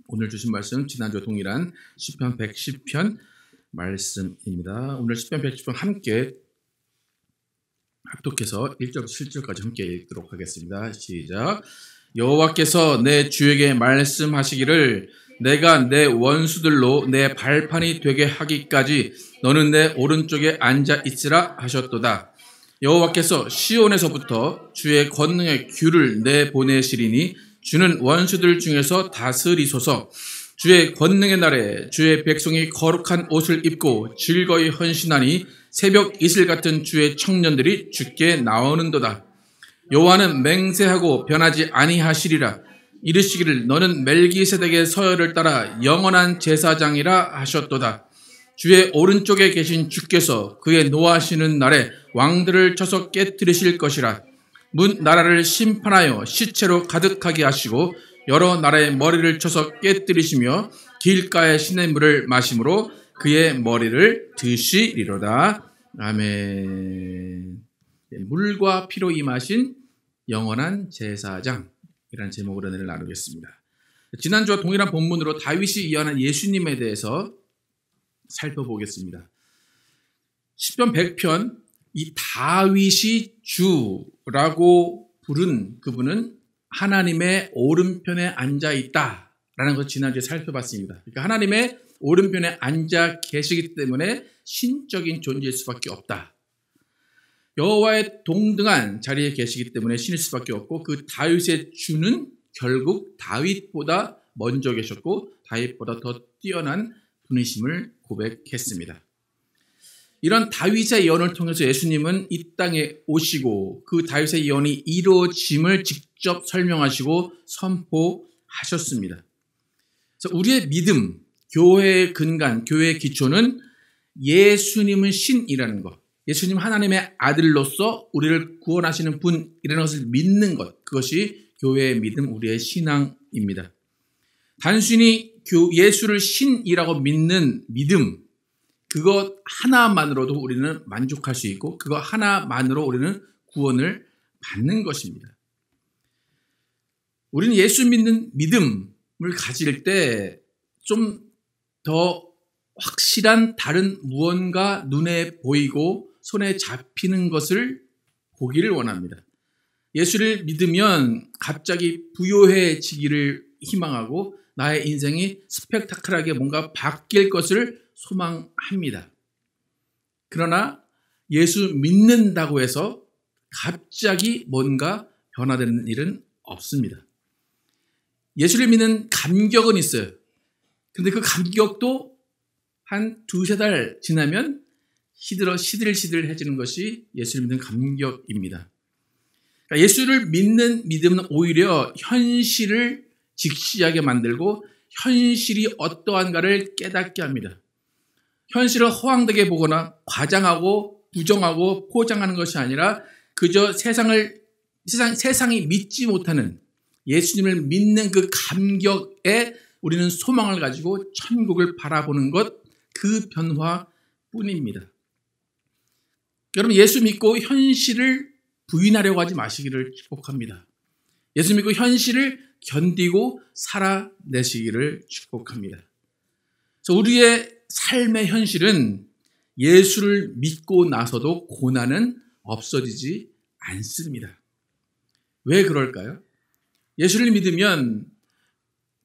오늘 주신 말씀 지난주와 동일한 시편 110편 말씀입니다. 오늘 시편 110편 함께 합독해서 1절부터 7절까지 함께 읽도록 하겠습니다. 시작. 여호와께서 내 주에게 말씀하시기를 내가 내 원수들로 내 발판이 되게 하기까지 너는 내 오른쪽에 앉아 있으라 하셨도다. 여호와께서 시온에서부터 주의 권능의 귤을 내보내시리니 주는 원수들 중에서 다스리소서. 주의 권능의 날에 주의 백성이 거룩한 옷을 입고 즐거이 헌신하니 새벽 이슬 같은 주의 청년들이 주께 나오는도다. 여호와는 맹세하고 변하지 아니하시리라. 이르시기를 너는 멜기세덱의 서열을 따라 영원한 제사장이라 하셨도다. 주의 오른쪽에 계신 주께서 그의 노하시는 날에 왕들을 쳐서 깨뜨리실 것이라. 문 나라를 심판하여 시체로 가득하게 하시고 여러 나라의 머리를 쳐서 깨뜨리시며 길가의 시냇물을 마심으로 그의 머리를 드시리로다. 아멘. 물과 피로 임하신 영원한 제사장이라는 제목으로 은혜를 나누겠습니다. 지난주와 동일한 본문으로 다윗이 예언한 예수님에 대해서 살펴보겠습니다. 시편 100편 이 다윗이 주라고 부른 그분은 하나님의 오른편에 앉아 있다라는 것을 지난주에 살펴봤습니다. 그러니까 하나님의 오른편에 앉아 계시기 때문에 신적인 존재일 수밖에 없다. 여호와의 동등한 자리에 계시기 때문에 신일 수밖에 없고 그 다윗의 주는 결국 다윗보다 먼저 계셨고 다윗보다 더 뛰어난 분이심을 고백했습니다. 이런 다윗의 예언을 통해서 예수님은 이 땅에 오시고 그 다윗의 예언이 이루어짐을 직접 설명하시고 선포하셨습니다. 그래서 우리의 믿음, 교회의 근간, 교회의 기초는 예수님은 신이라는 것, 예수님 하나님의 아들로서 우리를 구원하시는 분이라는 것을 믿는 것, 그것이 교회의 믿음, 우리의 신앙입니다. 단순히 예수를 신이라고 믿는 믿음, 그것 하나만으로도 우리는 만족할 수 있고 그거 하나만으로 우리는 구원을 받는 것입니다. 우리는 예수 믿는 믿음을 가질 때 좀 더 확실한 다른 무언가 눈에 보이고 손에 잡히는 것을 보기를 원합니다. 예수를 믿으면 갑자기 부요해지기를 희망하고 나의 인생이 스펙타클하게 뭔가 바뀔 것을 소망합니다. 그러나 예수 믿는다고 해서 갑자기 뭔가 변화되는 일은 없습니다. 예수를 믿는 감격은 있어요. 근데 그 감격도 한 두세 달 지나면 시들시들해지는 것이 예수를 믿는 감격입니다. 그러니까 예수를 믿는 믿음은 오히려 현실을 직시하게 만들고 현실이 어떠한가를 깨닫게 합니다. 현실을 허황되게 보거나 과장하고 부정하고 포장하는 것이 아니라 그저 세상이 믿지 못하는 예수님을 믿는 그 감격에 우리는 소망을 가지고 천국을 바라보는 것, 그 변화뿐입니다. 여러분, 예수 믿고 현실을 부인하려고 하지 마시기를 축복합니다. 예수 믿고 현실을 견디고 살아내시기를 축복합니다. 그래서 우리의 삶의 현실은 예수를 믿고 나서도 고난은 없어지지 않습니다. 왜 그럴까요? 예수를 믿으면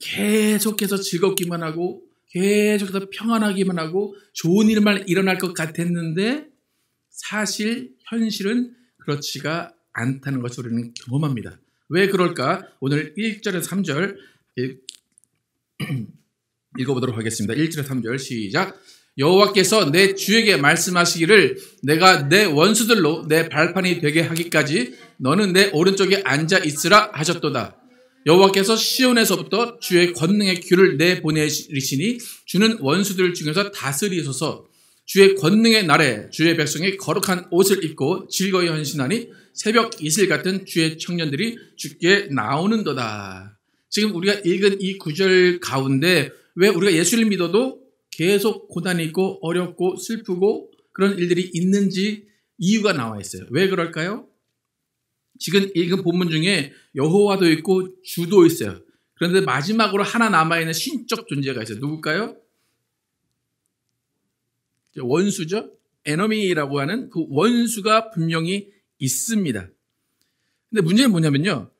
계속해서 즐겁기만 하고 계속해서 평안하기만 하고 좋은 일만 일어날 것 같았는데 사실 현실은 그렇지가 않다는 것을 우리는 경험합니다. 왜 그럴까? 오늘 1절에서 3절 읽어보도록 하겠습니다. 1절에서 3절 시작. 여호와께서 내 주에게 말씀하시기를 내가 내 원수들로 내 발판이 되게 하기까지 너는 내 오른쪽에 앉아 있으라 하셨도다. 여호와께서 시온에서부터 주의 권능의 귤을 내보내시니 주는 원수들 중에서 다스리소서. 주의 권능의 날에 주의 백성이 거룩한 옷을 입고 즐거이 헌신하니 새벽 이슬 같은 주의 청년들이 주께 나오는도다. 지금 우리가 읽은 이 구절 가운데 왜 우리가 예수를 믿어도 계속 고난이 있고 어렵고 슬프고 그런 일들이 있는지 이유가 나와 있어요. 왜 그럴까요? 지금 읽은 본문 중에 여호와도 있고 주도 있어요. 그런데 마지막으로 하나 남아있는 신적 존재가 있어요. 누굴까요? 원수죠. 에너미라고 하는 그 원수가 분명히 있습니다. 근데 문제는 뭐냐면요.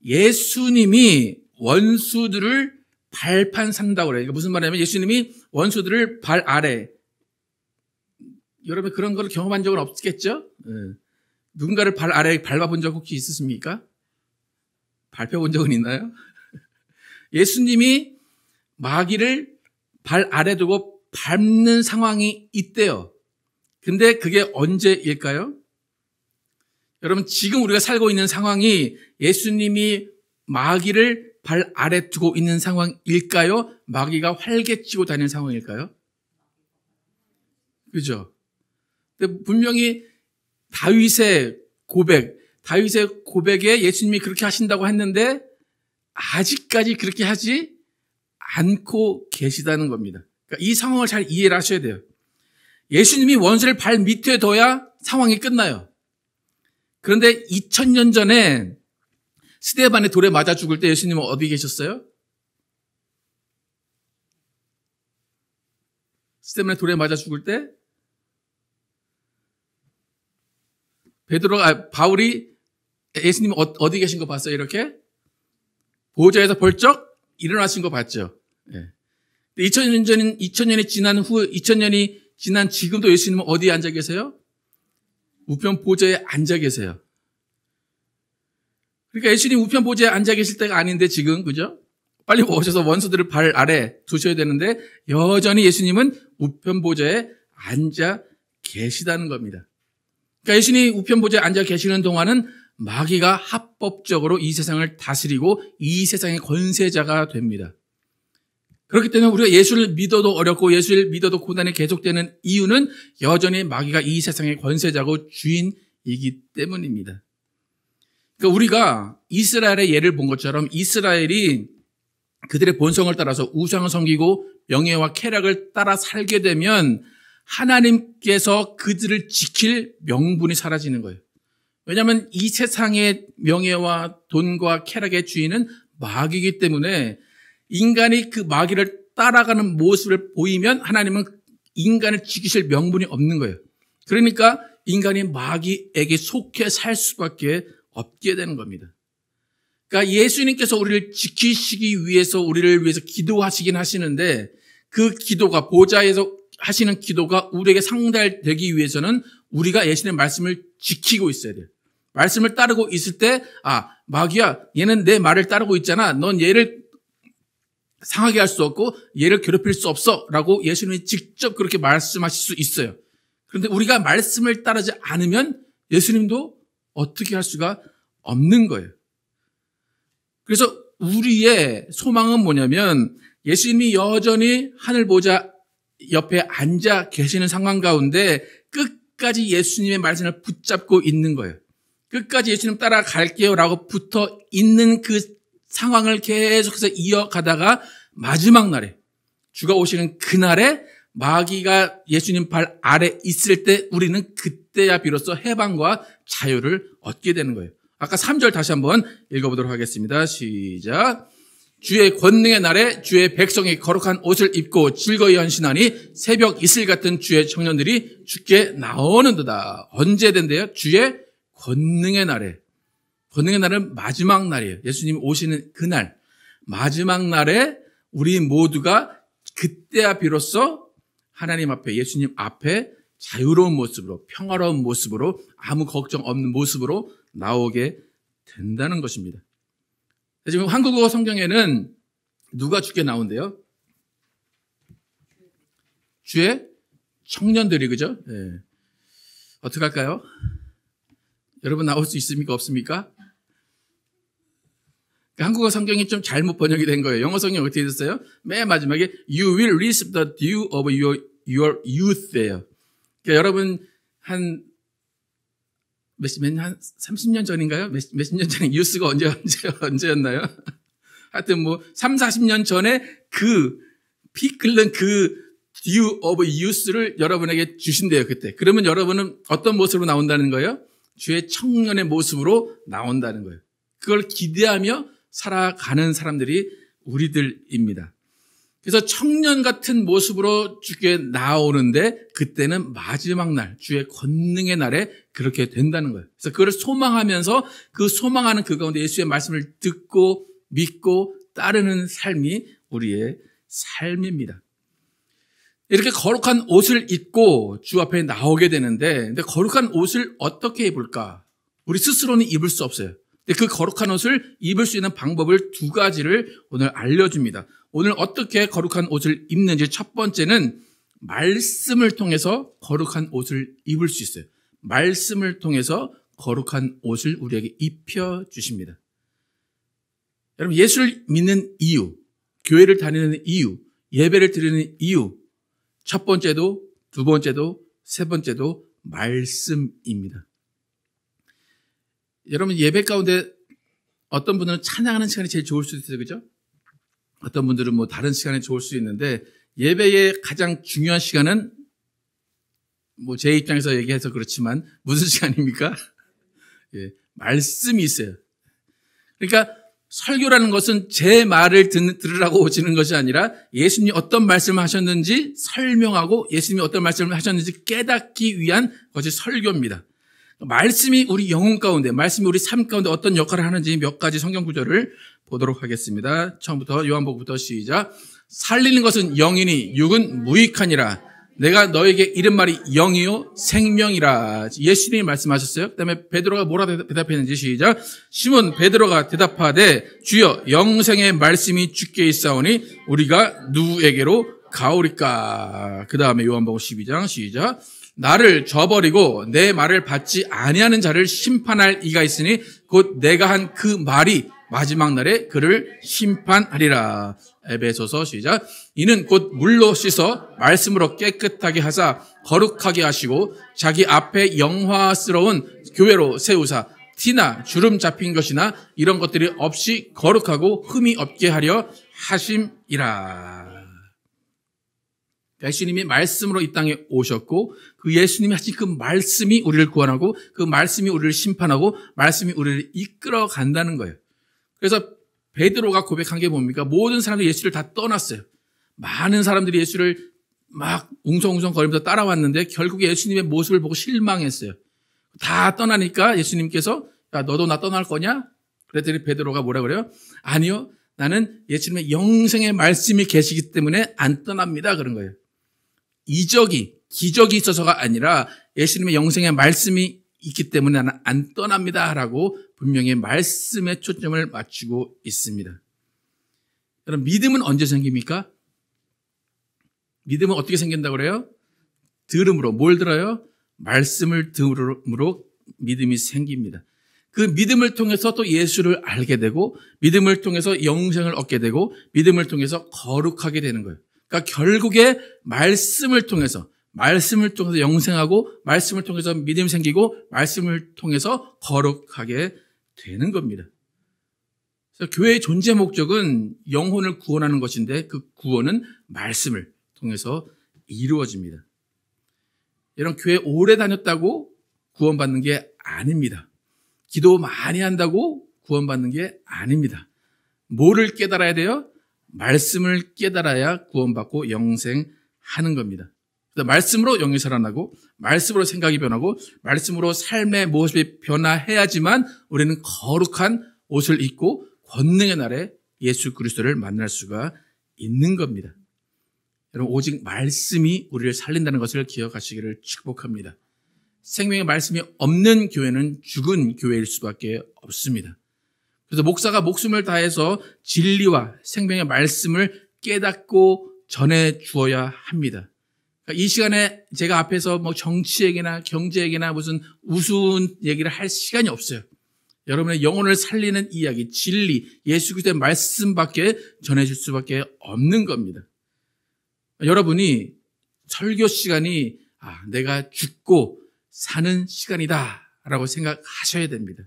예수님이 원수들을 발판 산다고 그래요. 그러니까 무슨 말이냐면 예수님이 원수들을 발 아래. 여러분 그런 걸 경험한 적은 없겠죠? 누군가를 발 아래 밟아본 적 혹시 있으십니까? 밟혀본 적은 있나요? 예수님이 마귀를 발 아래 두고 밟는 상황이 있대요. 근데 그게 언제일까요? 여러분 지금 우리가 살고 있는 상황이 예수님이 마귀를 발 아래 두고 있는 상황일까요? 마귀가 활개치고 다니는 상황일까요? 그죠? 근데 분명히 다윗의 고백에 예수님이 그렇게 하신다고 했는데 아직까지 그렇게 하지 않고 계시다는 겁니다. 그러니까 이 상황을 잘 이해를 하셔야 돼요. 예수님이 원수를 발 밑에 둬야 상황이 끝나요. 그런데 2000년 전에 스데반의 돌에 맞아 죽을 때 예수님은 어디 계셨어요? 스데반의 돌에 맞아 죽을 때 바울이 예수님 어디 계신 거 봤어요? 이렇게 보좌에서 벌쩍 일어나신 거 봤죠. 네. 2000년이 지난 후 2000년이 지난 지금도 예수님은 어디에 앉아 계세요? 우편 보좌에 앉아 계세요. 그러니까 예수님 우편 보좌에 앉아 계실 때가 아닌데 지금 그죠? 빨리 오셔서 원수들을 발 아래 두셔야 되는데 여전히 예수님은 우편 보좌에 앉아 계시다는 겁니다. 그러니까 예수님이 우편 보좌에 앉아 계시는 동안은 마귀가 합법적으로 이 세상을 다스리고 이 세상의 권세자가 됩니다. 그렇기 때문에 우리가 예수를 믿어도 어렵고 예수를 믿어도 고난이 계속되는 이유는 여전히 마귀가 이 세상의 권세자고 주인이기 때문입니다. 그러니까 우리가 이스라엘의 예를 본 것처럼 이스라엘이 그들의 본성을 따라서 우상을 섬기고 명예와 쾌락을 따라 살게 되면 하나님께서 그들을 지킬 명분이 사라지는 거예요. 왜냐하면 이 세상의 명예와 돈과 쾌락의 주인은 마귀이기 때문에 인간이 그 마귀를 따라가는 모습을 보이면 하나님은 인간을 지키실 명분이 없는 거예요. 그러니까 인간이 마귀에게 속해 살 수밖에 없게 되는 겁니다. 그러니까 예수님께서 우리를 지키시기 위해서 우리를 위해서 기도하시긴 하시는데 그 기도가 보좌에서 하시는 기도가 우리에게 상달되기 위해서는 우리가 예수님의 말씀을 지키고 있어야 돼요. 말씀을 따르고 있을 때 마귀야 얘는 내 말을 따르고 있잖아. 넌 얘를 상하게 할 수 없고 얘를 괴롭힐 수 없어 라고 예수님이 직접 그렇게 말씀하실 수 있어요. 그런데 우리가 말씀을 따르지 않으면 예수님도 어떻게 할 수가 없는 거예요. 그래서 우리의 소망은 뭐냐면 예수님이 여전히 하늘 보좌 옆에 앉아 계시는 상황 가운데 끝까지 예수님의 말씀을 붙잡고 있는 거예요. 끝까지 예수님 따라갈게요 라고 붙어 있는 그 상황을 계속해서 이어가다가 마지막 날에 주가 오시는 그날에 마귀가 예수님 발 아래 있을 때 우리는 그때야 비로소 해방과 자유를 얻게 되는 거예요. 아까 3절 다시 한번 읽어보도록 하겠습니다. 시작. 주의 권능의 날에 주의 백성이 거룩한 옷을 입고 즐거이 헌신하니 새벽 이슬 같은 주의 청년들이 주께 나오는도다. 언제 된대요? 주의 권능의 날에. 권능의 날은 마지막 날이에요. 예수님이 오시는 그날. 마지막 날에 우리 모두가 그때야 비로소 하나님 앞에 예수님 앞에 자유로운 모습으로 평화로운 모습으로 아무 걱정 없는 모습으로 나오게 된다는 것입니다. 지금 한국어 성경에는 누가 주께 나온대요? 주의 청년들이 그죠? 네. 어떻게 할까요? 여러분 나올 수 있습니까? 없습니까? 한국어 성경이 좀 잘못 번역이 된 거예요. 영어 성경이 어떻게 됐어요? 맨 마지막에 You will receive the dew of your youth예요. 그러니까 여러분 한 30년 전인가요? 몇십 년 전에 유스가 언제였나요? 하여튼 3, 40년 전에 피 끓는 dew of youth를 여러분에게 주신대요, 그때. 그러면 여러분은 어떤 모습으로 나온다는 거예요? 주의 청년의 모습으로 나온다는 거예요. 그걸 기대하며 살아가는 사람들이 우리들입니다. 그래서 청년 같은 모습으로 주께 나오는데 그때는 마지막 날, 주의 권능의 날에 그렇게 된다는 거예요. 그래서 그걸 소망하면서 그 소망하는 그 가운데 예수의 말씀을 듣고 믿고 따르는 삶이 우리의 삶입니다. 이렇게 거룩한 옷을 입고 주 앞에 나오게 되는데, 근데 거룩한 옷을 어떻게 입을까? 우리 스스로는 입을 수 없어요. 근데 그 거룩한 옷을 입을 수 있는 방법을 두 가지를 오늘 알려줍니다. 오늘 어떻게 거룩한 옷을 입는지 첫 번째는 말씀을 통해서 거룩한 옷을 입을 수 있어요. 말씀을 통해서 거룩한 옷을 우리에게 입혀주십니다. 여러분, 예수를 믿는 이유, 교회를 다니는 이유, 예배를 드리는 이유, 첫 번째도 두 번째도 세 번째도 말씀입니다. 여러분, 예배 가운데 어떤 분들은 찬양하는 시간이 제일 좋을 수도 있어요. 그죠? 어떤 분들은 뭐 다른 시간이 좋을 수 있는데 예배의 가장 중요한 시간은 뭐 제 입장에서 얘기해서 그렇지만 무슨 시간입니까? 예, 말씀이 있어요. 그러니까 설교라는 것은 제 말을 들으라고 오시는 것이 아니라 예수님이 어떤 말씀을 하셨는지 설명하고 예수님이 어떤 말씀을 하셨는지 깨닫기 위한 것이 설교입니다. 말씀이 우리 영혼 가운데, 말씀이 우리 삶 가운데 어떤 역할을 하는지 몇 가지 성경 구절을 보도록 하겠습니다. 처음부터 요한복음부터 시작. 살리는 것은 영이니 육은 무익하니라. 내가 너에게 이른 말이 영이요 생명이라. 예수님이 말씀하셨어요. 그다음에 베드로가 뭐라 대답했는지 시작. 시몬 베드로가 대답하되 주여 영생의 말씀이 주께 있사오니 우리가 누구에게로 가오리까. 그다음에 요한복음 12장 시작. 나를 저버리고 내 말을 받지 아니하는 자를 심판할 이가 있으니 곧 내가 한 그 말이 마지막 날에 그를 심판하리라. 에베소서 시작. 이는 곧 물로 씻어 말씀으로 깨끗하게 하사 거룩하게 하시고 자기 앞에 영화스러운 교회로 세우사 티나 주름 잡힌 것이나 이런 것들이 없이 거룩하고 흠이 없게 하려 하심이라. 예수님이 말씀으로 이 땅에 오셨고 그 예수님이 하신 그 말씀이 우리를 구원하고 그 말씀이 우리를 심판하고 말씀이 우리를 이끌어 간다는 거예요. 그래서 베드로가 고백한 게 뭡니까? 모든 사람들이 예수를 다 떠났어요. 많은 사람들이 예수를 막 웅성웅성 거리면서 따라왔는데 결국에 예수님의 모습을 보고 실망했어요. 다 떠나니까 예수님께서 야 너도 나 떠날 거냐? 그랬더니 베드로가 뭐라 그래요? 아니요. 나는 예수님의 영생의 말씀이 계시기 때문에 안 떠납니다. 그런 거예요. 기적이 있어서가 아니라 예수님의 영생의 말씀이 있기 때문에 나는 안 떠납니다. 라고 분명히 말씀에 초점을 맞추고 있습니다. 여러분, 믿음은 언제 생깁니까? 믿음은 어떻게 생긴다고 그래요? 들음으로. 뭘 들어요? 말씀을 들음으로 믿음이 생깁니다. 그 믿음을 통해서 또 예수를 알게 되고 믿음을 통해서 영생을 얻게 되고 믿음을 통해서 거룩하게 되는 거예요. 그러니까 결국에 말씀을 통해서 영생하고 말씀을 통해서 믿음이 생기고 말씀을 통해서 거룩하게 되는 겁니다. 그래서 교회의 존재 목적은 영혼을 구원하는 것인데 그 구원은 말씀을 통해서 이루어집니다. 여러분, 교회 오래 다녔다고 구원받는 게 아닙니다. 기도 많이 한다고 구원받는 게 아닙니다. 뭐를 깨달아야 돼요? 말씀을 깨달아야 구원받고 영생하는 겁니다. 말씀으로 영이 살아나고 말씀으로 생각이 변하고 말씀으로 삶의 모습이 변화해야지만 우리는 거룩한 옷을 입고 권능의 날에 예수 그리스도를 만날 수가 있는 겁니다. 여러분, 오직 말씀이 우리를 살린다는 것을 기억하시기를 축복합니다. 생명의 말씀이 없는 교회는 죽은 교회일 수밖에 없습니다. 그래서 목사가 목숨을 다해서 진리와 생명의 말씀을 깨닫고 전해 주어야 합니다. 그러니까 이 시간에 제가 앞에서 뭐 정치 얘기나 경제 얘기나 무슨 우스운 얘기를 할 시간이 없어요. 여러분의 영혼을 살리는 이야기, 진리, 예수 그리스도의 말씀밖에 전해줄 수밖에 없는 겁니다. 여러분이 설교 시간이 내가 죽고 사는 시간이다라고 생각하셔야 됩니다.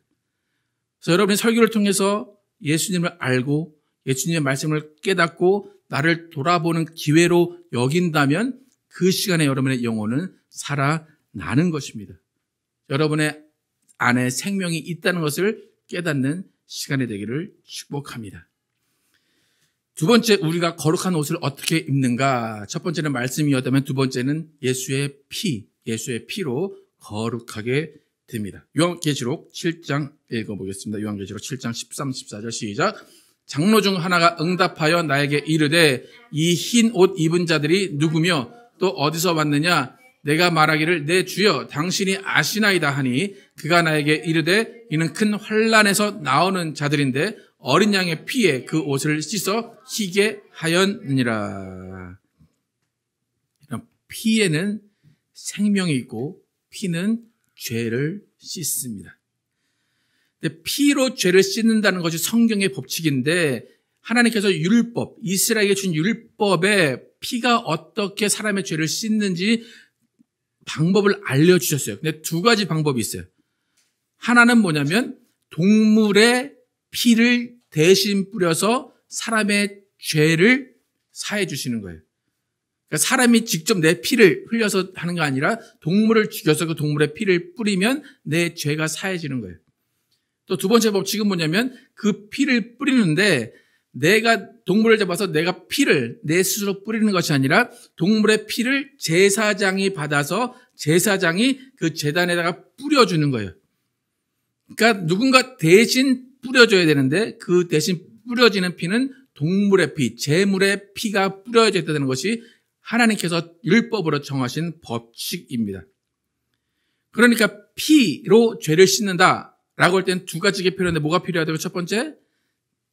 그래서 여러분의 설교를 통해서 예수님을 알고 예수님의 말씀을 깨닫고 나를 돌아보는 기회로 여긴다면 그 시간에 여러분의 영혼은 살아나는 것입니다. 여러분의 안에 생명이 있다는 것을 깨닫는 시간이 되기를 축복합니다. 두 번째, 우리가 거룩한 옷을 어떻게 입는가? 첫 번째는 말씀이었다면 두 번째는 예수의 피로 거룩하게 됩니다. 요한계시록 7장 읽어보겠습니다. 요한계시록 7장 13, 14절 시작. 장로 중 하나가 응답하여 나에게 이르되 이 흰 옷 입은 자들이 누구며 또 어디서 왔느냐? 내가 말하기를 내 주여 당신이 아시나이다 하니 그가 나에게 이르되 이는 큰 환난에서 나오는 자들인데 어린 양의 피에 그 옷을 씻어 희게 하였느니라. 피에는 생명이 있고 피는 죄를 씻습니다. 근데 피로 죄를 씻는다는 것이 성경의 법칙인데 하나님께서 율법, 이스라엘에게 준 율법에 피가 어떻게 사람의 죄를 씻는지 방법을 알려주셨어요. 근데 두 가지 방법이 있어요. 하나는 뭐냐면 동물의 피를 대신 뿌려서 사람의 죄를 사해 주시는 거예요. 그러니까 사람이 직접 내 피를 흘려서 하는 게 아니라 동물을 죽여서 그 동물의 피를 뿌리면 내 죄가 사해지는 거예요. 또 두 번째 법칙은 뭐냐면 그 피를 뿌리는데 내가 동물을 잡아서 내가 피를 내 스스로 뿌리는 것이 아니라 동물의 피를 제사장이 받아서 제사장이 그 제단에다가 뿌려주는 거예요. 그러니까 누군가 대신 뿌려줘야 되는데 그 대신 뿌려지는 피는 동물의 피, 제물의 피가 뿌려져야 되는 것이 하나님께서 율법으로 정하신 법칙입니다. 그러니까 피로 죄를 씻는다라고 할 때는 두 가지가 필요한데 뭐가 필요하다고? 첫 번째,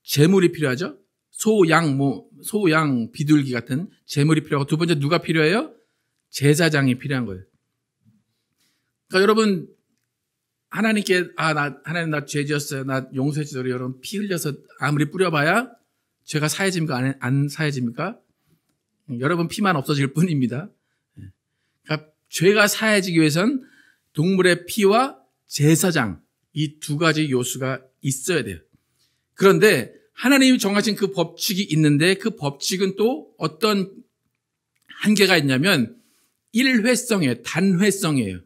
제물이 필요하죠. 소, 양, 비둘기 같은 제물이 필요하고 두 번째 누가 필요해요? 제사장이 필요한 거예요. 그러니까 여러분 하나님께 하나님 나 죄 지었어요. 나 용서해 주세요. 여러분 피 흘려서 아무리 뿌려봐야 죄가 사해집니까? 안 사해집니까? 여러분 피만 없어질 뿐입니다. 그러니까 죄가 사해지기 위해선 동물의 피와 제사장 이 두 가지 요소가 있어야 돼요. 그런데 하나님이 정하신 그 법칙이 있는데 그 법칙은 또 어떤 한계가 있냐면 일회성이에요. 단회성이에요.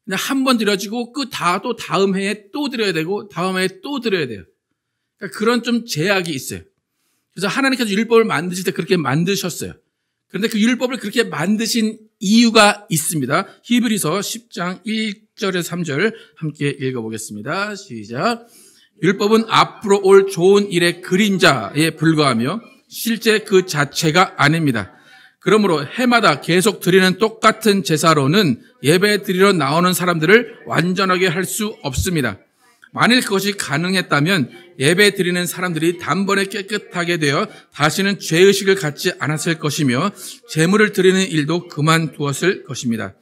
그냥 한 번 드려지고 또 다음 해에 또 드려야 되고 다음 해에 또 드려야 돼요. 그러니까 그런 좀 제약이 있어요. 그래서 하나님께서 율법을 만드실 때 그렇게 만드셨어요. 그런데 그 율법을 그렇게 만드신 이유가 있습니다. 히브리서 10장 1절에서 3절 함께 읽어보겠습니다. 시작. 율법은 앞으로 올 좋은 일의 그림자에 불과하며 실제 그 자체가 아닙니다. 그러므로 해마다 계속 드리는 똑같은 제사로는 예배 드리러 나오는 사람들을 완전하게 할 수 없습니다. 만일 그것이 가능했다면 예배 드리는 사람들이 단번에 깨끗하게 되어 다시는 죄의식을 갖지 않았을 것이며 제물을 드리는 일도 그만두었을 것입니다.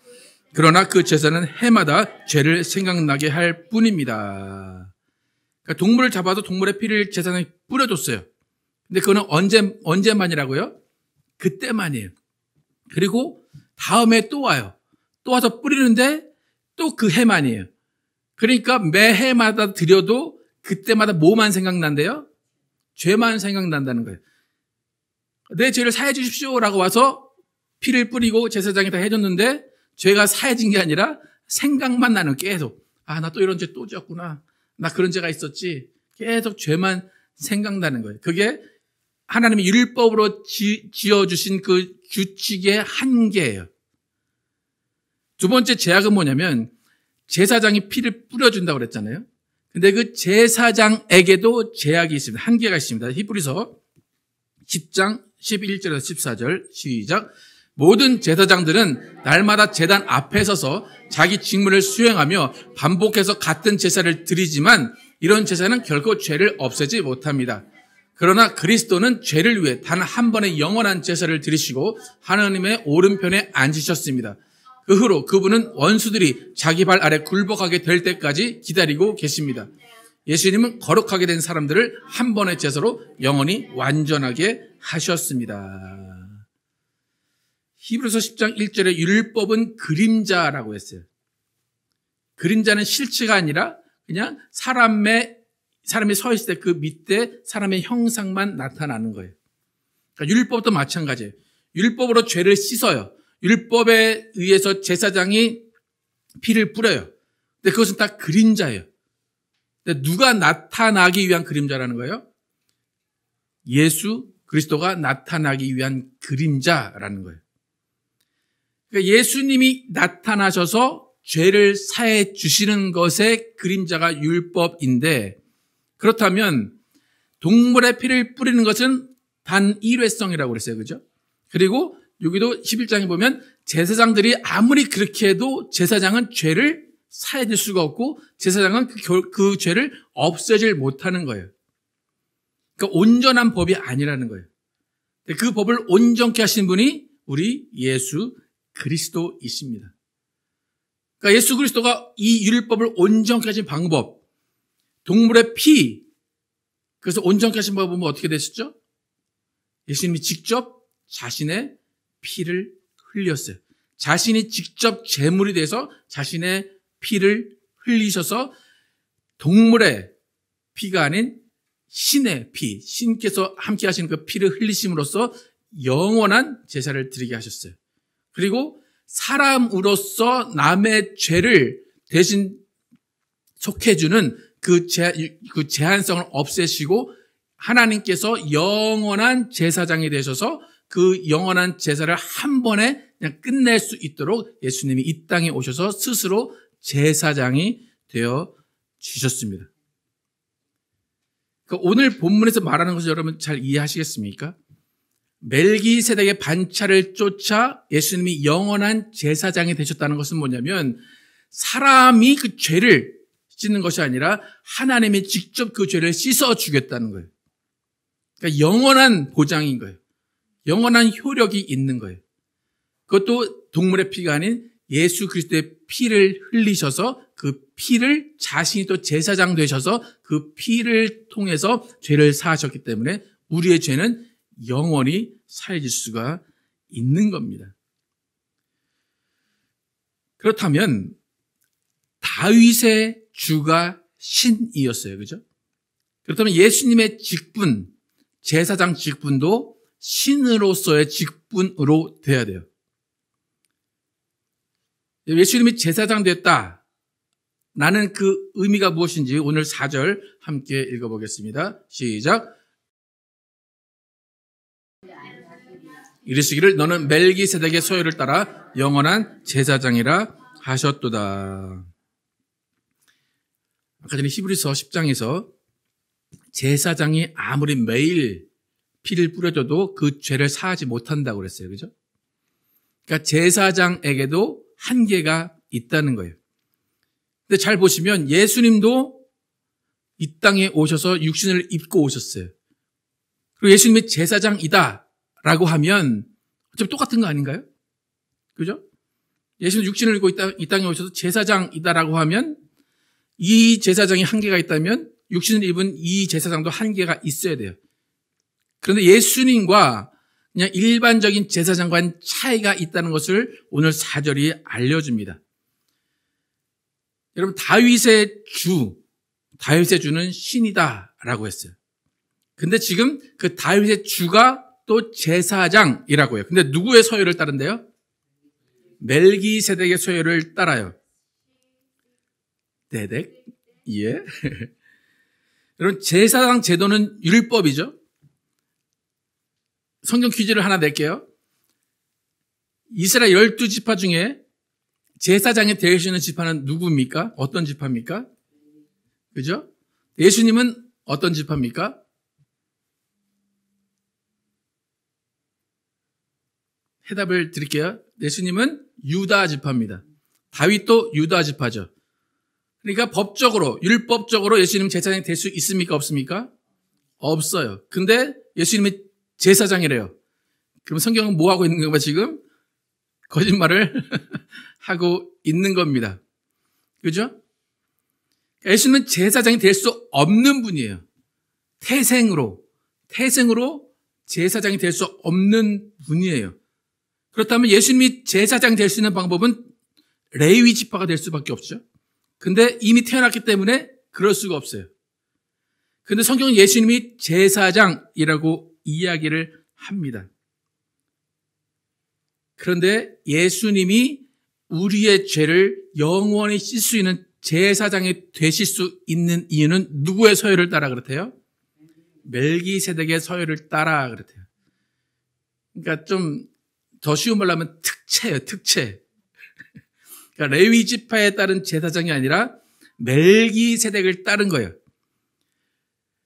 그러나 그 제사는 해마다 죄를 생각나게 할 뿐입니다. 그러니까 동물을 잡아도 동물의 피를 제사장에 뿌려줬어요. 근데 그거는 언제만이라고요? 그때만이에요. 그리고 다음에 또 와요. 또 와서 뿌리는데 또 그 해만이에요. 그러니까 매해마다 드려도 그때마다 뭐만 생각난대요? 죄만 생각난다는 거예요. 내 죄를 사해 주십시오라고 와서 피를 뿌리고 제사장이 다 해줬는데 죄가 사해진 게 아니라 생각만 나는 계속. 나 또 이런 죄 또 지었구나. 나 그런 죄가 있었지. 계속 죄만 생각나는 거예요. 그게 하나님이 율법으로 지어주신 그 규칙의 한계예요. 두 번째 제약은 뭐냐면 제사장이 피를 뿌려준다고 그랬잖아요. 근데 그 제사장에게도 제약이 있습니다. 한계가 있습니다. 히브리서 10장 11절에서 14절 시작. 모든 제사장들은 날마다 제단 앞에 서서 자기 직무를 수행하며 반복해서 같은 제사를 드리지만 이런 제사는 결코 죄를 없애지 못합니다. 그러나 그리스도는 죄를 위해 단 한 번의 영원한 제사를 드리시고 하나님의 오른편에 앉으셨습니다. 그 후로 그분은 원수들이 자기 발 아래 굴복하게 될 때까지 기다리고 계십니다. 예수님은 거룩하게 된 사람들을 한 번의 제사로 영원히 완전하게 하셨습니다. 히브리서 10장 1절에 율법은 그림자라고 했어요. 그림자는 실체가 아니라 그냥 사람이 서 있을 때 그 밑에 사람의 형상만 나타나는 거예요. 그러니까 율법도 마찬가지예요. 율법으로 죄를 씻어요. 율법에 의해서 제사장이 피를 뿌려요. 근데 그것은 다 그림자예요. 근데 누가 나타나기 위한 그림자라는 거예요? 예수 그리스도가 나타나기 위한 그림자라는 거예요. 그러니까 예수님이 나타나셔서 죄를 사해 주시는 것의 그림자가 율법인데, 그렇다면 동물의 피를 뿌리는 것은 단 일회성이라고 그랬어요. 그죠? 그리고 여기도 11장에 보면 제사장들이 아무리 그렇게 해도 제사장은 죄를 사해 줄 수가 없고 제사장은 그 죄를 없애질 못하는 거예요. 그러니까 온전한 법이 아니라는 거예요. 그 법을 온전케 하신 분이 우리 예수 그리스도이십니다. 그러니까 예수 그리스도가 이 율법을 온전케 하신 방법, 동물의 피, 그래서 온전케 하신 방법은 어떻게 되시죠? 예수님이 직접 자신의 피를 흘렸어요. 자신이 직접 제물이 돼서 자신의 피를 흘리셔서 동물의 피가 아닌 신의 피, 신께서 함께 하시는 그 피를 흘리심으로써 영원한 제사를 드리게 하셨어요. 그리고 사람으로서 남의 죄를 대신 속해주는 그 제한성을 없애시고 하나님께서 영원한 제사장이 되셔서 그 영원한 제사를 한 번에 그냥 끝낼 수 있도록 예수님이 이 땅에 오셔서 스스로 제사장이 되어 주셨습니다. 그러니까 오늘 본문에서 말하는 것을 여러분 잘 이해하시겠습니까? 멜기세덱의 반차를 쫓아 예수님이 영원한 제사장이 되셨다는 것은 뭐냐면 사람이 그 죄를 씻는 것이 아니라 하나님이 직접 그 죄를 씻어 주겠다는 거예요. 그러니까 영원한 보장인 거예요. 영원한 효력이 있는 거예요. 그것도 동물의 피가 아닌 예수 그리스도의 피를 흘리셔서 그 피를 자신이 또 제사장 되셔서 그 피를 통해서 죄를 사하셨기 때문에 우리의 죄는 영원히 사해질 수가 있는 겁니다. 그렇다면 다윗의 주가 신이었어요. 그죠? 그렇다면 예수님의 직분, 제사장 직분도 신으로서의 직분으로 돼야 돼요. 예수님이 제사장 됐다. 나는 그 의미가 무엇인지 오늘 4절 함께 읽어보겠습니다. 시작. 이르시기를 너는 멜기세덱의 소유를 따라 영원한 제사장이라 하셨도다. 아까 전에 히브리서 10장에서 제사장이 아무리 매일 피를 뿌려줘도 그 죄를 사하지 못한다고 그랬어요. 그죠? 그러니까 제사장에게도 한계가 있다는 거예요. 근데 잘 보시면 예수님도 이 땅에 오셔서 육신을 입고 오셨어요. 그리고 예수님이 제사장이다 라고 하면 어차피 똑같은 거 아닌가요? 그죠? 예수님 육신을 입고 이 땅에 오셔서 제사장이다라고 하면 이 제사장이 한계가 있다면 육신을 입은 이 제사장도 한계가 있어야 돼요. 그런데 예수님과 그냥 일반적인 제사장과는 차이가 있다는 것을 오늘 4절이 알려줍니다. 여러분 다윗의 주는 신이다라고 했어요. 근데 지금 그 다윗의 주가 또 제사장이라고 해요. 근데 누구의 서열을 따른대요? 멜기세덱의 서열을 따라요. 데덱? 예. 여러분 제사장 제도는 율법이죠. 성경 퀴즈를 하나 낼게요. 이스라엘 12지파 중에 제사장이 될 수 있는 지파는 누구입니까? 어떤 지파입니까? 그죠? 예수님은 어떤 지파입니까? 해답을 드릴게요. 예수님은 유다 지파입니다. 다윗도 유다 지파죠. 그러니까 법적으로, 율법적으로 예수님 제사장이 될 수 있습니까? 없습니까? 없어요. 근데 예수님이 제사장이래요. 그럼 성경은 뭐 하고 있는 건가 지금? 거짓말을 하고 있는 겁니다. 그죠? 예수님은 제사장이 될 수 없는 분이에요. 태생으로 제사장이 될 수 없는 분이에요. 그렇다면 예수님이 제사장이 될 수 있는 방법은 레위 지파가 될 수밖에 없죠. 근데 이미 태어났기 때문에 그럴 수가 없어요. 근데 성경은 예수님이 제사장이라고 이야기를 합니다. 그런데 예수님이 우리의 죄를 영원히 씻을 수 있는 제사장이 되실 수 있는 이유는 누구의 서열을 따라 그렇대요? 멜기세덱의 서열을 따라 그렇대요. 그러니까 좀 더 쉬운 말로 하면 특채예요, 특채. 그러니까 레위 지파에 따른 제사장이 아니라 멜기세덱을 따른 거예요.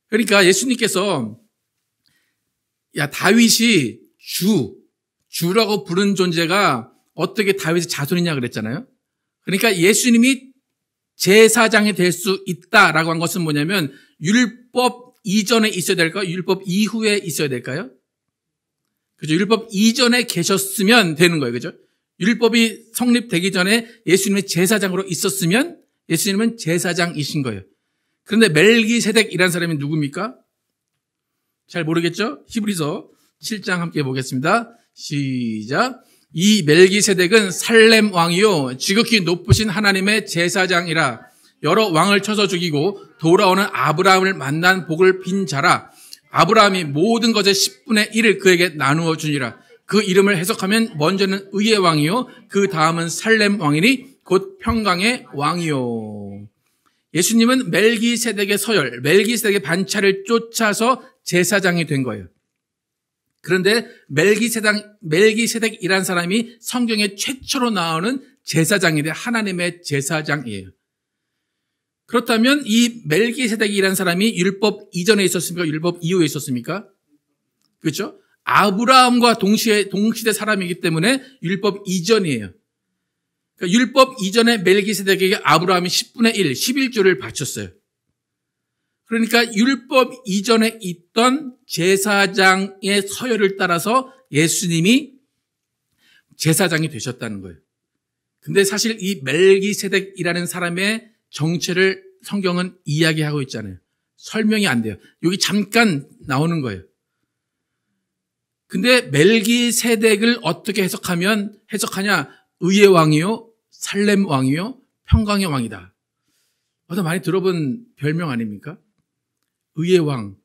그러니까 예수님께서 다윗이 주라고 부른 존재가 어떻게 다윗의 자손이냐 그랬잖아요. 그러니까 예수님이 제사장이 될 수 있다라고 한 것은 뭐냐면 율법 이전에 있어야 될까요? 율법 이후에 있어야 될까요? 그죠? 율법 이전에 계셨으면 되는 거예요. 그죠? 율법이 성립되기 전에 예수님이 제사장으로 있었으면 예수님은 제사장이신 거예요. 그런데 멜기세덱이라는 사람이 누굽니까? 잘 모르겠죠? 히브리서 7장 함께 보겠습니다. 시작. 이 멜기세덱은 살렘 왕이요 지극히 높으신 하나님의 제사장이라. 여러 왕을 쳐서 죽이고 돌아오는 아브라함을 만난 복을 빈 자라. 아브라함이 모든 것의 10분의 1을 그에게 나누어 주니라. 그 이름을 해석하면 먼저는 의의 왕이요 그 다음은 살렘 왕이니 곧 평강의 왕이요. 예수님은 멜기세덱의 서열, 멜기세덱의 반차를 쫓아서 제사장이 된 거예요. 그런데 멜기세덱이란 사람이 성경에 최초로 나오는 제사장인데 하나님의 제사장이에요. 그렇다면 이 멜기세덱이란 사람이 율법 이전에 있었습니까? 율법 이후에 있었습니까? 그렇죠? 아브라함과 동시대 사람이기 때문에 율법 이전이에요. 그러니까 율법 이전에 멜기세덱에게 아브라함이 10분의 1, 11조를 바쳤어요. 그러니까 율법 이전에 있던 제사장의 서열을 따라서 예수님이 제사장이 되셨다는 거예요. 근데 사실 이 멜기세덱이라는 사람의 정체를 성경은 이야기하고 있잖아요. 설명이 안 돼요. 여기 잠깐 나오는 거예요. 근데 멜기세덱을 어떻게 해석하냐? 의의 왕이요, 살렘 왕이요, 평강의 왕이다. 많이 들어본 별명 아닙니까? 의의 왕,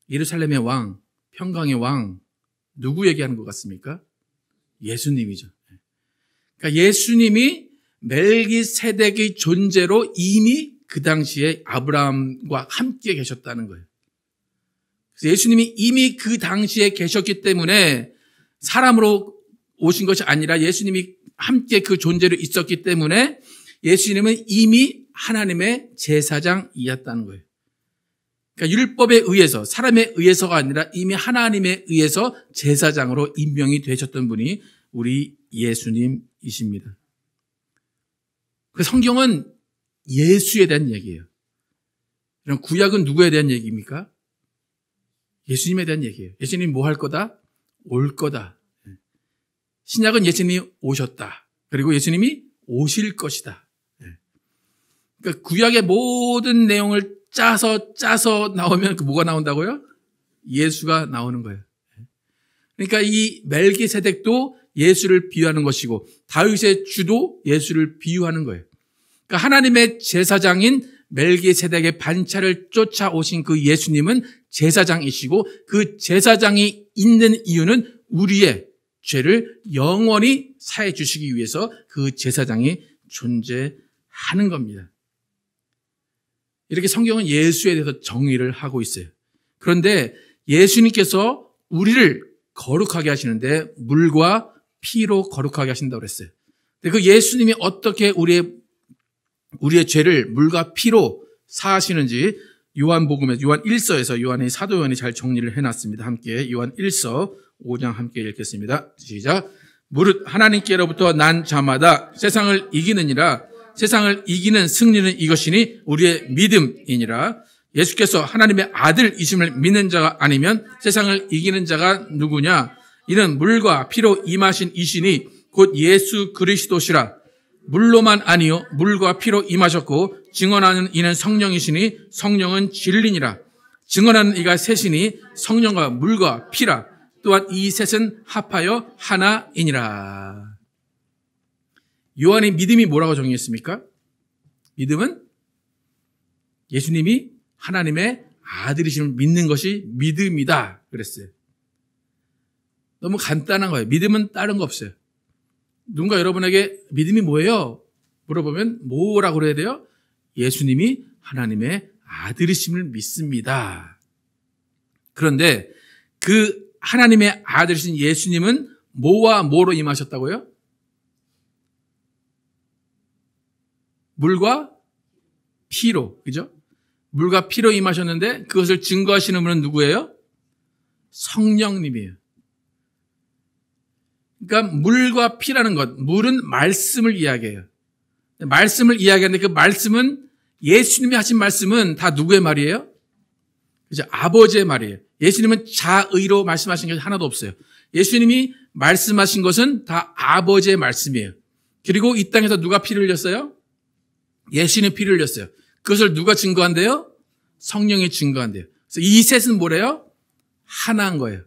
예루살렘의 왕, 평강의 왕. 누구 얘기하는 것 같습니까? 예수님이죠. 그러니까 예수님이 멜기세덱의 존재로 이미 그 당시에 아브라함과 함께 계셨다는 거예요. 그래서 예수님이 이미 그 당시에 계셨기 때문에 사람으로 오신 것이 아니라 예수님이 함께 그 존재로 있었기 때문에 예수님은 이미 하나님의 제사장이었다는 거예요. 그러니까 율법에 의해서, 사람에 의해서가 아니라 이미 하나님에 의해서 제사장으로 임명이 되셨던 분이 우리 예수님이십니다. 그 성경은 예수에 대한 얘기예요. 이런 구약은 누구에 대한 얘기입니까? 예수님에 대한 얘기예요. 예수님이 뭐 할 거다? 올 거다. 신약은 예수님이 오셨다. 그리고 예수님이 오실 것이다. 그러니까 구약의 모든 내용을 짜서 나오면 뭐가 나온다고요? 예수가 나오는 거예요. 그러니까 이 멜기세덱도 예수를 비유하는 것이고 다윗의 주도 예수를 비유하는 거예요. 그러니까 하나님의 제사장인 멜기세덱의 반차를 쫓아오신 그 예수님은 제사장이시고 그 제사장이 있는 이유는 우리의 죄를 영원히 사해 주시기 위해서 그 제사장이 존재하는 겁니다. 이렇게 성경은 예수에 대해서 정의를 하고 있어요. 그런데 예수님께서 우리를 거룩하게 하시는데 물과 피로 거룩하게 하신다고 그랬어요. 근데 그 예수님이 어떻게 우리의 죄를 물과 피로 사하시는지 요한복음에서 요한 1서에서 요한의 사도 요한이 잘 정리를 해놨습니다. 함께 요한 1서 5장 함께 읽겠습니다. 시작. 무릇 하나님께로부터 난 자마다 세상을 이기느니라. 세상을 이기는 승리는 이것이니 우리의 믿음이니라. 예수께서 하나님의 아들이심을 믿는 자가 아니면 세상을 이기는 자가 누구냐? 이는 물과 피로 임하신 이시니 곧 예수 그리스도시라. 물로만 아니요 물과 피로 임하셨고 증언하는 이는 성령이시니 성령은 진리니라. 증언하는 이가 셋이니 성령과 물과 피라. 또한 이 셋은 합하여 하나이니라. 요한이 믿음이 뭐라고 정의했습니까? 믿음은 예수님이 하나님의 아들이심을 믿는 것이 믿음이다 그랬어요. 너무 간단한 거예요. 믿음은 다른 거 없어요. 누군가 여러분에게 믿음이 뭐예요? 물어보면 뭐라고 그래야 돼요? 예수님이 하나님의 아들이심을 믿습니다. 그런데 그 하나님의 아들이신 예수님은 뭐와 뭐로 임하셨다고요? 물과 피로, 그죠? 물과 피로 임하셨는데 그것을 증거하시는 분은 누구예요? 성령님이에요. 그러니까 물과 피라는 것, 물은 말씀을 이야기해요. 말씀을 이야기하는데 그 말씀은 예수님이 하신 말씀은 다 누구의 말이에요? 그죠? 아버지의 말이에요. 예수님은 자의로 말씀하신 게 하나도 없어요. 예수님이 말씀하신 것은 다 아버지의 말씀이에요. 그리고 이 땅에서 누가 피를 흘렸어요? 예수님이 피를 흘렸어요. 그것을 누가 증거한대요? 성령이 증거한대요. 그래서 이 셋은 뭐래요? 하나인 거예요.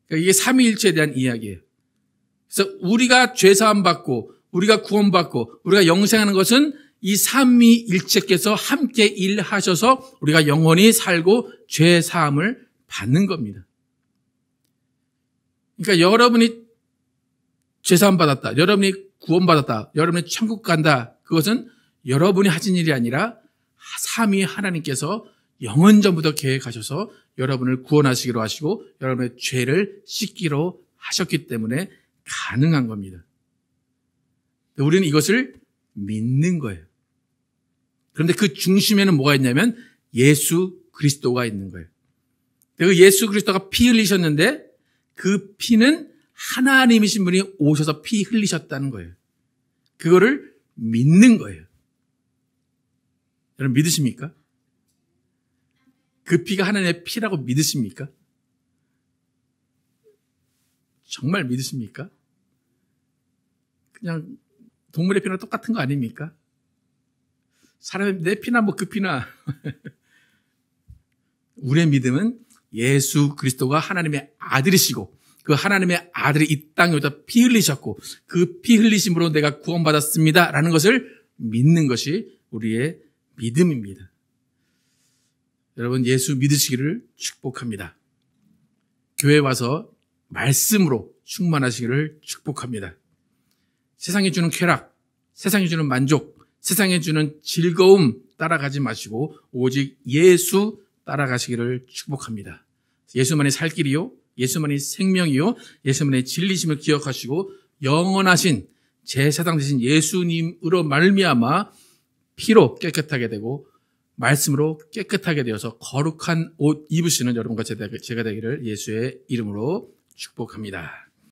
그러니까 이게 삼위일체에 대한 이야기예요. 그래서 우리가 죄사함 받고 우리가 구원받고 우리가 영생하는 것은 이 삼위일체께서 함께 일하셔서 우리가 영원히 살고 죄사함을 받는 겁니다. 그러니까 여러분이 죄사함 받았다, 여러분이 구원받았다, 여러분이 천국 간다, 그것은 여러분이 하신 일이 아니라 삼위 하나님께서 영원전부터 계획하셔서 여러분을 구원하시기로 하시고 여러분의 죄를 씻기로 하셨기 때문에 가능한 겁니다. 우리는 이것을 믿는 거예요. 그런데 그 중심에는 뭐가 있냐면 예수 그리스도가 있는 거예요. 그 예수 그리스도가 피 흘리셨는데 그 피는 하나님이신 분이 오셔서 피 흘리셨다는 거예요. 그거를 믿는 거예요. 여러분 믿으십니까? 그 피가 하나님의 피라고 믿으십니까? 정말 믿으십니까? 그냥 동물의 피나 똑같은 거 아닙니까? 사람의 내 피나 뭐 그 피나. 우리의 믿음은 예수 그리스도가 하나님의 아들이시고 그 하나님의 아들이 이 땅에 오셔서 피 흘리셨고 그 피 흘리심으로 내가 구원받았습니다 라는 것을 믿는 것이 우리의 믿음입니다. 여러분 예수 믿으시기를 축복합니다. 교회에 와서 말씀으로 충만하시기를 축복합니다. 세상이 주는 쾌락, 세상이 주는 만족, 세상이 주는 즐거움 따라가지 마시고 오직 예수 따라가시기를 축복합니다. 예수만이 살 길이요, 예수만이 생명이요, 예수만의 진리심을 기억하시고 영원하신 제사장 되신 예수님으로 말미암아 피로 깨끗하게 되고 말씀으로 깨끗하게 되어서 거룩한 옷 입으시는 여러분과 제가 되기를 예수의 이름으로 축복합니다.